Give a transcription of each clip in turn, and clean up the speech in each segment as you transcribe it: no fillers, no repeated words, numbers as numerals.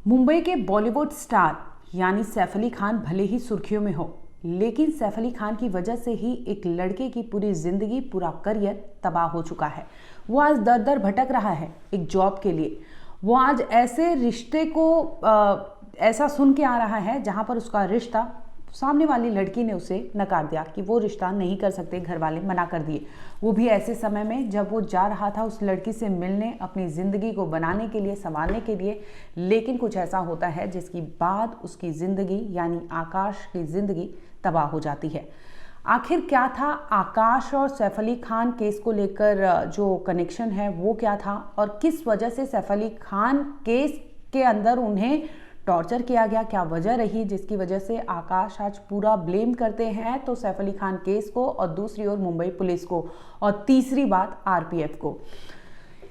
मुंबई के बॉलीवुड स्टार यानी सैफ अली खान भले ही सुर्खियों में हो, लेकिन सैफ अली खान की वजह से ही एक लड़के की पूरी जिंदगी, पूरा करियर तबाह हो चुका है। वो आज दर दर भटक रहा है एक जॉब के लिए। वो आज ऐसे रिश्ते को ऐसा सुन के आ रहा है जहां पर उसका रिश्ता सामने वाली लड़की ने उसे नकार दिया कि वो रिश्ता नहीं कर सकते, घर वाले मना कर दिए। वो भी ऐसे समय में जब वो जा रहा था उस लड़की से मिलने, अपनी ज़िंदगी को बनाने के लिए, संवारने के लिए। लेकिन कुछ ऐसा होता है जिसकी बाद उसकी ज़िंदगी यानी आकाश की ज़िंदगी तबाह हो जाती है। आखिर क्या था आकाश और सैफ अली खान केस को लेकर जो कनेक्शन है वो क्या था, और किस वजह से सैफ अली खान केस के अंदर उन्हें टॉर्चर किया गया, क्या वजह रही जिसकी वजह से आकाश आज पूरा ब्लेम करते हैं तो सैफ अली खान केस को, और दूसरी ओर मुंबई पुलिस को, और तीसरी बात आरपीएफ को।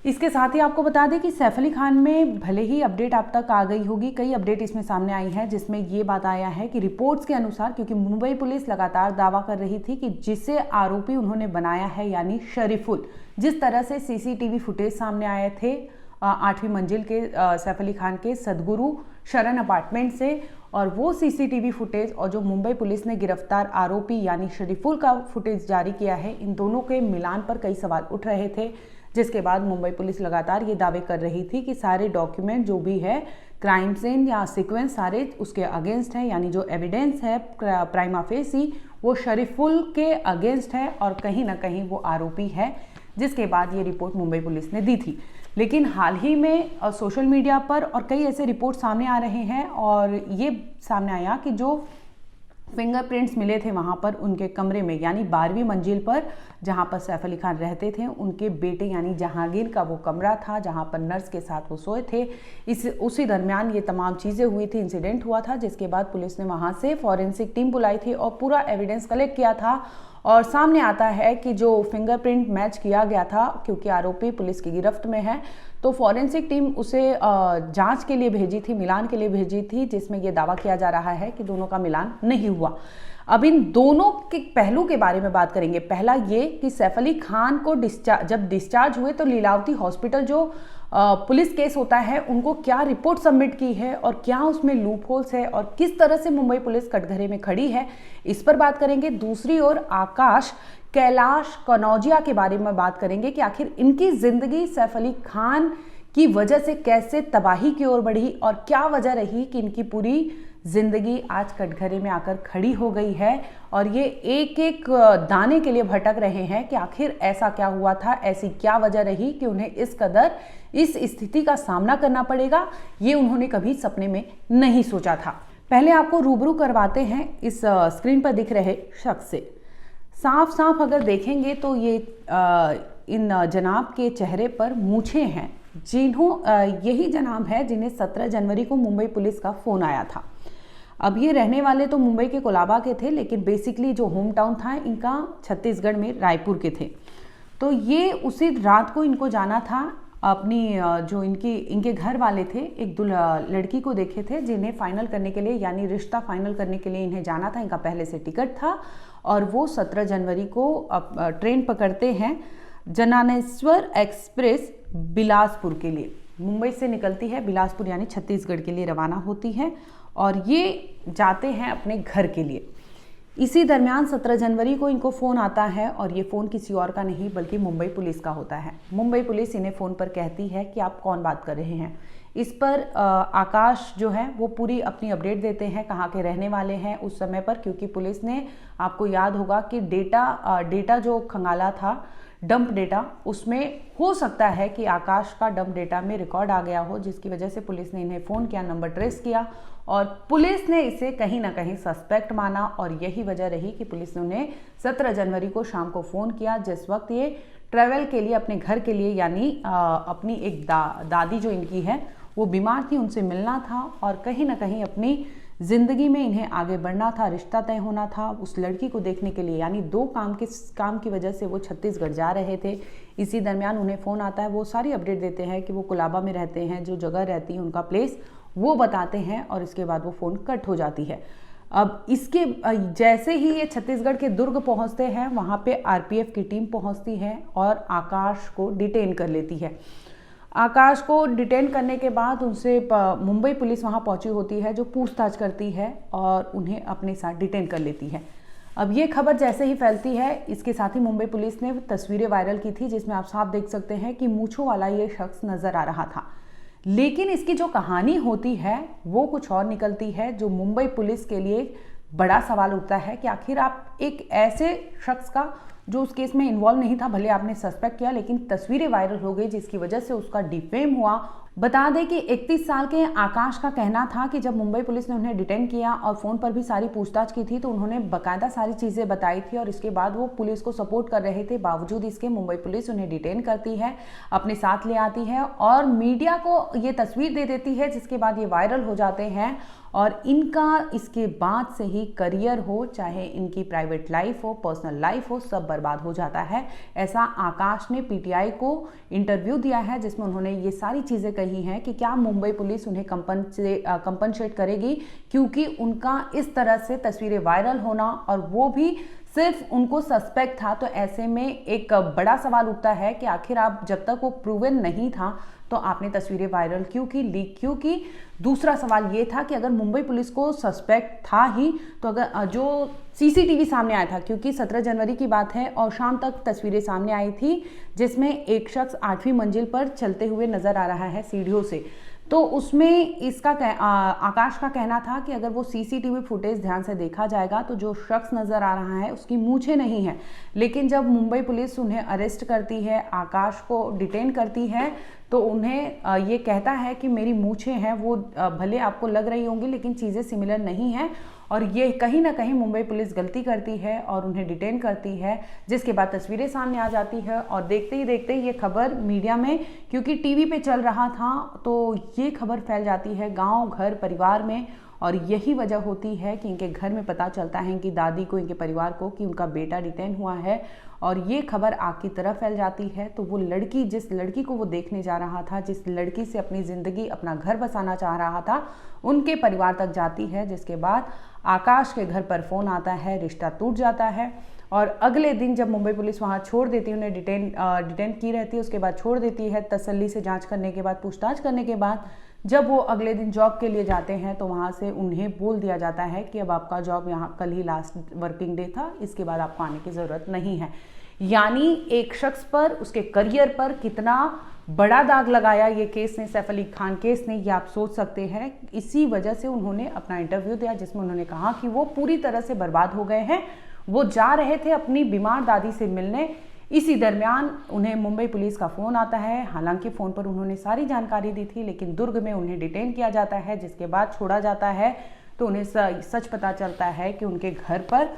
इसके साथ ही आपको बता दें कि सैफ अली खान में भले ही अपडेट आप तक आ गई होगी, कई अपडेट इसमें सामने आई है जिसमें ये बात आया है कि रिपोर्ट्स के अनुसार, क्योंकि मुंबई पुलिस लगातार दावा कर रही थी कि जिसे आरोपी उन्होंने बनाया है यानी शरीफुल, जिस तरह से सीसीटीवी फुटेज सामने आए थे 8वीं मंजिल के सैफ अली खान के सदगुरु शरण अपार्टमेंट से, और वो सीसीटीवी फुटेज और जो मुंबई पुलिस ने गिरफ्तार आरोपी यानी शरीफुल का फुटेज जारी किया है, इन दोनों के मिलान पर कई सवाल उठ रहे थे। जिसके बाद मुंबई पुलिस लगातार ये दावे कर रही थी कि सारे डॉक्यूमेंट जो भी है, क्राइम सीन या सीक्वेंस, सारे उसके अगेंस्ट है, यानी जो एविडेंस है प्राइमा फेसी वो शरीफुल के अगेंस्ट है और कहीं ना कहीं वो आरोपी है। जिसके बाद ये रिपोर्ट मुंबई पुलिस ने दी थी। लेकिन हाल ही में सोशल मीडिया पर और कई ऐसे रिपोर्ट सामने आ रहे हैं, और ये सामने आया कि जो फिंगरप्रिंट्स मिले थे वहाँ पर उनके कमरे में, यानी 12वीं मंजिल पर जहाँ पर सैफ अली खान रहते थे, उनके बेटे यानी जहांगीर का वो कमरा था जहाँ पर नर्स के साथ वो सोए थे। उसी दरमियान ये तमाम चीज़ें हुई थी, इंसिडेंट हुआ था। जिसके बाद पुलिस ने वहाँ से फॉरेंसिक टीम बुलाई थी और पूरा एविडेंस कलेक्ट किया था, और सामने आता है कि जो फिंगरप्रिंट मैच किया गया था, क्योंकि आरोपी पुलिस की गिरफ्त में है, तो फॉरेंसिक टीम उसे जांच के लिए भेजी थी, मिलान के लिए भेजी थी, जिसमें यह दावा किया जा रहा है कि दोनों का मिलान नहीं हुआ। अब इन दोनों के पहलू के बारे में बात करेंगे। पहला ये कि सैफ अली खान को जब डिस्चार्ज हुए तो लीलावती हॉस्पिटल जो पुलिस केस होता है, उनको क्या रिपोर्ट सबमिट की है और क्या उसमें लूप होल्स है और किस तरह से मुंबई पुलिस कटघरे में खड़ी है, इस पर बात करेंगे। दूसरी ओर आकाश कैलाश कनौजिया के बारे में बात करेंगे कि आखिर इनकी जिंदगी सैफ अली खान की वजह से कैसे तबाही की ओर बढ़ी और क्या वजह रही कि इनकी पूरी जिंदगी आज कटघरे में आकर खड़ी हो गई है, और ये एक एक दाने के लिए भटक रहे हैं कि आखिर ऐसा क्या हुआ था, ऐसी क्या वजह रही कि उन्हें इस कदर इस स्थिति का सामना करना पड़ेगा। ये उन्होंने कभी सपने में नहीं सोचा था। पहले आपको रूबरू करवाते हैं इस स्क्रीन पर दिख रहे शख्स से। साफ साफ अगर देखेंगे तो ये इन जनाब के चेहरे पर मूछें हैं, यही जनाब है जिन्हें 17 जनवरी को मुंबई पुलिस का फ़ोन आया था। अब ये रहने वाले तो मुंबई के कोलाबा के थे, लेकिन बेसिकली जो होम टाउन था इनका छत्तीसगढ़ में रायपुर के थे। तो ये उसी रात को इनको जाना था अपनी जो इनके घर वाले थे, एक लड़की को देखे थे जिन्हें फाइनल करने के लिए, यानी रिश्ता फाइनल करने के लिए इन्हें जाना था। इनका पहले से टिकट था और वो 17 जनवरी को ट्रेन पकड़ते हैं जनानेश्वर एक्सप्रेस बिलासपुर के लिए। मुंबई से निकलती है, बिलासपुर यानी छत्तीसगढ़ के लिए रवाना होती है, और ये जाते हैं अपने घर के लिए। इसी दरमियान 17 जनवरी को इनको फ़ोन आता है, और ये फ़ोन किसी और का नहीं बल्कि मुंबई पुलिस का होता है। मुंबई पुलिस इन्हें फ़ोन पर कहती है कि आप कौन बात कर रहे हैं। इस पर आकाश जो है वो पूरी अपनी अपडेट देते हैं, कहाँ के रहने वाले हैं उस समय पर, क्योंकि पुलिस ने, आपको याद होगा कि डेटा जो खंगाला था, डंप डेटा, उसमें हो सकता है कि आकाश का डंप डेटा में रिकॉर्ड आ गया हो, जिसकी वजह से पुलिस ने इन्हें फ़ोन किया, नंबर ट्रेस किया, और पुलिस ने इसे कहीं ना कहीं सस्पेक्ट माना, और यही वजह रही कि पुलिस ने उन्हें 17 जनवरी को शाम को फ़ोन किया, जिस वक्त ये ट्रैवल के लिए अपने घर के लिए, यानी अपनी एक दादी जो इनकी है वो बीमार थी, उनसे मिलना था, और कहीं ना कहीं अपनी ज़िंदगी में इन्हें आगे बढ़ना था, रिश्ता तय होना था उस लड़की को देखने के लिए, यानी दो काम की वजह से वो छत्तीसगढ़ जा रहे थे। इसी दरमियान उन्हें फ़ोन आता है, वो सारी अपडेट देते हैं कि वो कोलाबा में रहते हैं, जो जगह रहती है उनका प्लेस वो बताते हैं, और इसके बाद वो फ़ोन कट हो जाती है। अब इसके जैसे ही ये छत्तीसगढ़ के दुर्ग पहुंचते हैं, वहाँ पे आरपीएफ की टीम पहुंचती है और आकाश को डिटेन कर लेती है। आकाश को डिटेन करने के बाद उनसे मुंबई पुलिस वहां पहुंची होती है, जो पूछताछ करती है और उन्हें अपने साथ डिटेन कर लेती है। अब ये खबर जैसे ही फैलती है, इसके साथ ही मुंबई पुलिस ने तस्वीरें वायरल की थी जिसमें आप साफ देख सकते हैं कि मूंछों वाला ये शख्स नजर आ रहा था। लेकिन इसकी जो कहानी होती है वो कुछ और निकलती है, जो मुंबई पुलिस के लिए बड़ा सवाल उठता है कि आखिर आप एक ऐसे शख्स का जो उस केस में इन्वॉल्व नहीं था, भले आपने सस्पेक्ट किया, लेकिन तस्वीरें वायरल हो गई जिसकी वजह से उसका डिफेम हुआ। बता दें कि 31 साल के आकाश का कहना था कि जब मुंबई पुलिस ने उन्हें डिटेन किया और फ़ोन पर भी सारी पूछताछ की थी तो उन्होंने बाकायदा सारी चीज़ें बताई थी और इसके बाद वो पुलिस को सपोर्ट कर रहे थे। बावजूद इसके मुंबई पुलिस उन्हें डिटेन करती है, अपने साथ ले आती है और मीडिया को ये तस्वीर दे देती है, जिसके बाद ये वायरल हो जाते हैं और इनका इसके बाद से ही करियर हो, चाहे इनकी प्राइवेट लाइफ हो, पर्सनल लाइफ हो, सब बर्बाद हो जाता है। ऐसा आकाश ने पीटीआई को इंटरव्यू दिया है जिसमें उन्होंने ये सारी चीज़ें कही हैं कि क्या मुंबई पुलिस उन्हें कंपनसेट करेगी, क्योंकि उनका इस तरह से तस्वीरें वायरल होना और वो भी सिर्फ उनको सस्पेक्ट था। तो ऐसे में एक बड़ा सवाल उठता है कि आखिर आप जब तक वो प्रूवन नहीं था तो आपने तस्वीरें वायरल क्यों की, लीक क्यों की। दूसरा सवाल ये था कि अगर मुंबई पुलिस को सस्पेक्ट था ही तो अगर जो सीसीटीवी सामने आया था, क्योंकि 17 जनवरी की बात है और शाम तक तस्वीरें सामने आई थी जिसमें एक शख्स 8वीं मंजिल पर चलते हुए नजर आ रहा है सीढ़ियों से, तो उसमें इसका आकाश का कहना था कि अगर वो सीसीटीवी फुटेज ध्यान से देखा जाएगा तो जो शख्स नजर आ रहा है उसकी मूंछें नहीं है। लेकिन जब मुंबई पुलिस उन्हें अरेस्ट करती है, आकाश को डिटेन करती है, तो उन्हें ये कहता है कि मेरी मूंछें हैं, वो भले आपको लग रही होंगी लेकिन चीज़ें सिमिलर नहीं हैं। और ये कहीं ना कहीं मुंबई पुलिस गलती करती है और उन्हें डिटेन करती है, जिसके बाद तस्वीरें सामने आ जाती है और देखते ही देखते ये खबर मीडिया में, क्योंकि टीवी पे चल रहा था, तो ये खबर फैल जाती है गांव, घर, परिवार में। और यही वजह होती है कि इनके घर में पता चलता है इनकी दादी को, इनके परिवार को, कि उनका बेटा डिटेन हुआ है और ये खबर आग की तरह फैल जाती है। तो वो लड़की, जिस लड़की को वो देखने जा रहा था, जिस लड़की से अपनी ज़िंदगी, अपना घर बसाना चाह रहा था, उनके परिवार तक जाती है, जिसके बाद आकाश के घर पर फ़ोन आता है, रिश्ता टूट जाता है। और अगले दिन जब मुंबई पुलिस वहाँ छोड़ देती है, उन्हें डिटेन की रहती है, उसके बाद छोड़ देती है, तसल्ली से जांच करने के बाद, पूछताछ करने के बाद, जब वो अगले दिन जॉब के लिए जाते हैं तो वहाँ से उन्हें बोल दिया जाता है कि अब आपका जॉब यहाँ, कल ही लास्ट वर्किंग डे था, इसके बाद आपको आने की ज़रूरत नहीं है। यानी एक शख्स पर, उसके करियर पर कितना बड़ा दाग लगाया ये केस ने, सैफ अली खान केस ने, ये आप सोच सकते हैं। इसी वजह से उन्होंने अपना इंटरव्यू दिया जिसमें उन्होंने कहा कि वो पूरी तरह से बर्बाद हो गए हैं। वो जा रहे थे अपनी बीमार दादी से मिलने, इसी दरमियान उन्हें मुंबई पुलिस का फ़ोन आता है। हालांकि फ़ोन पर उन्होंने सारी जानकारी दी थी, लेकिन दुर्ग में उन्हें डिटेन किया जाता है, जिसके बाद छोड़ा जाता है। तो उन्हें सच पता चलता है कि उनके घर पर,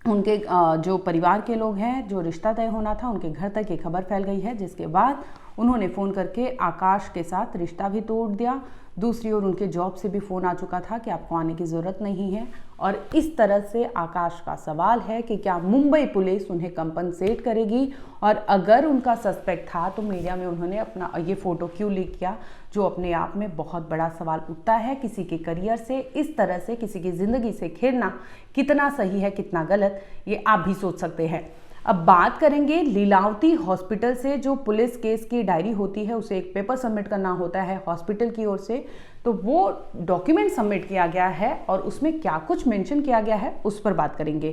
उनके जो परिवार के लोग हैं, जो रिश्ता तय होना था, उनके घर तक ये खबर फैल गई है, जिसके बाद उन्होंने फ़ोन करके आकाश के साथ रिश्ता भी तोड़ दिया। दूसरी ओर उनके जॉब से भी फ़ोन आ चुका था कि आपको आने की ज़रूरत नहीं है। और इस तरह से आकाश का सवाल है कि क्या मुंबई पुलिस उन्हें कंपनसेट करेगी, और अगर उनका सस्पेक्ट था तो मीडिया में उन्होंने अपना ये फ़ोटो क्यों लीक किया, जो अपने आप में बहुत बड़ा सवाल उठता है। किसी के करियर से इस तरह से, किसी की ज़िंदगी से खेलना कितना सही है, कितना गलत, ये आप भी सोच सकते हैं। अब बात करेंगे लीलावती हॉस्पिटल से। जो पुलिस केस की डायरी होती है, उसे एक पेपर सबमिट करना होता है हॉस्पिटल की ओर से, तो वो डॉक्यूमेंट सबमिट किया गया है और उसमें क्या कुछ मेंशन किया गया है उस पर बात करेंगे।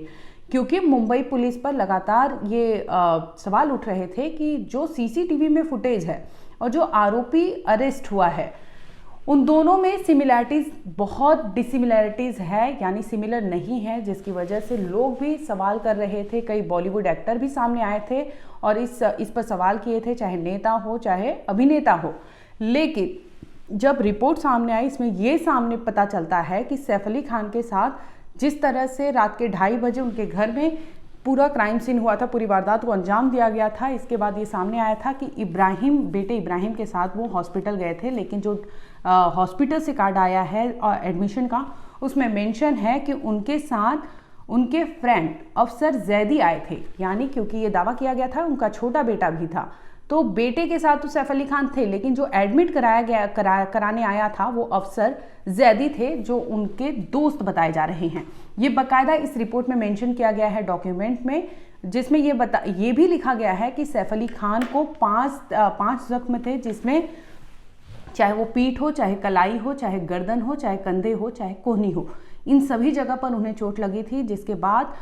क्योंकि मुंबई पुलिस पर लगातार ये सवाल उठ रहे थे कि जो सीसीटीवी में फुटेज है और जो आरोपी अरेस्ट हुआ है, उन दोनों में सिमिलैरिटीज़, बहुत डिसिमिलैरिटीज़ है, यानी सिमिलर नहीं है, जिसकी वजह से लोग भी सवाल कर रहे थे। कई बॉलीवुड एक्टर भी सामने आए थे और इस पर सवाल किए थे, चाहे नेता हो चाहे अभिनेता हो। लेकिन जब रिपोर्ट सामने आई, इसमें ये सामने पता चलता है कि सैफ अली खान के साथ जिस तरह से रात के 2:30 बजे उनके घर में पूरा क्राइम सीन हुआ था, पूरी वारदात को अंजाम दिया गया था। इसके बाद ये सामने आया था कि इब्राहिम, बेटे इब्राहिम के साथ वो हॉस्पिटल गए थे, लेकिन जो हॉस्पिटल से कार्ड आया है एडमिशन का, उसमें मेंशन है कि उनके साथ उनके फ्रेंड अफसर जैदी आए थे। यानी क्योंकि ये दावा किया गया था उनका छोटा बेटा भी था, तो बेटे के साथ तो सैफ अली खान थे, लेकिन जो एडमिट कराने आया था वो अफसर जैदी थे, जो उनके दोस्त बताए जा रहे हैं। ये बाकायदा इस रिपोर्ट में मेंशन किया गया है, डॉक्यूमेंट में जिसमें ये भी लिखा गया है कि सैफ अली खान को पांच जख्म थे, जिसमें चाहे वो पीठ हो, चाहे कलाई हो, चाहे गर्दन हो, चाहे कंधे हो, चाहे कोहनी हो, इन सभी जगह पर उन्हें चोट लगी थी। जिसके बाद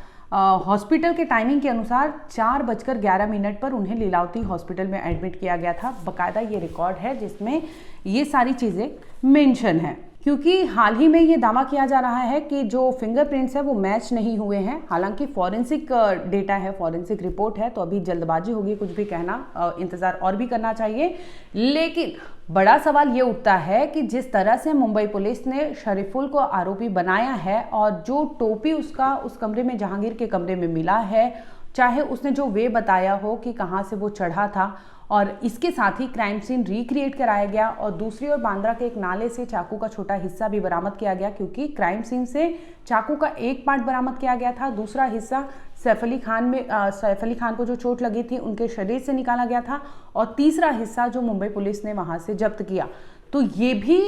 हॉस्पिटल के टाइमिंग के अनुसार 4:11 पर उन्हें लीलावती हॉस्पिटल में एडमिट किया गया था। बाकायदा ये रिकॉर्ड है जिसमें ये सारी चीज़ें मेंशन है, क्योंकि हाल ही में ये दावा किया जा रहा है कि जो फिंगरप्रिंट्स है वो मैच नहीं हुए हैं। हालांकि फॉरेंसिक डेटा है, फॉरेंसिक रिपोर्ट है, तो अभी जल्दबाजी होगी कुछ भी कहना, इंतज़ार और भी करना चाहिए। लेकिन बड़ा सवाल ये उठता है कि जिस तरह से मुंबई पुलिस ने शरीफुल को आरोपी बनाया है और जो टोपी उसका उस कमरे में, जहांगीर के कमरे में मिला है, चाहे उसने जो वे बताया हो कि कहाँ से वो चढ़ा था, और इसके साथ ही क्राइम सीन रिक्रिएट कराया गया, और दूसरी ओर बांद्रा के एक नाले से चाकू का छोटा हिस्सा भी बरामद किया गया, क्योंकि क्राइम सीन से चाकू का एक पार्ट बरामद किया गया था, दूसरा हिस्सा सैफ अली खान को जो चोट लगी थी उनके शरीर से निकाला गया था, और तीसरा हिस्सा जो मुंबई पुलिस ने वहां से जब्त किया। तो ये भी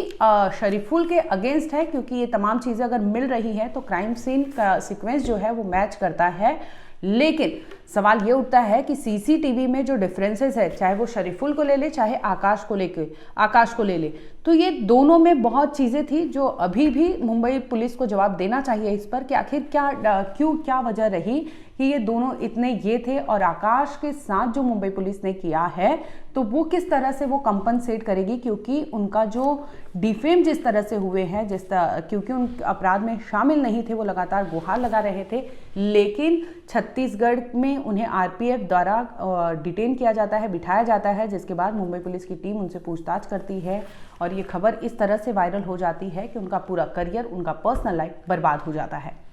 शरीफुल के अगेंस्ट है, क्योंकि ये तमाम चीज़ें अगर मिल रही हैं तो क्राइम सीन का सीक्वेंस जो है वो मैच करता है। लेकिन सवाल ये उठता है कि सीसीटीवी में जो डिफरेंसेस है, चाहे वो शरीफुल को ले ले, चाहे आकाश को ले ले, तो ये दोनों में बहुत चीज़ें थी जो अभी भी मुंबई पुलिस को जवाब देना चाहिए इस पर कि आखिर क्या वजह रही कि ये दोनों इतने ये थे, और आकाश के साथ जो मुंबई पुलिस ने किया है तो वो किस तरह से वो कंपनसेट करेगी, क्योंकि उनका जो डिफेम जिस तरह से हुए हैं, क्योंकि उन अपराध में शामिल नहीं थे, वो लगातार गुहार लगा रहे थे, लेकिन छत्तीसगढ़ में उन्हें आरपीएफ द्वारा डिटेन किया जाता है, बिठाया जाता है, जिसके बाद मुंबई पुलिस की टीम उनसे पूछताछ करती है, और ये खबर इस तरह से वायरल हो जाती है कि उनका पूरा करियर, उनका पर्सनल लाइफ बर्बाद हो जाता है।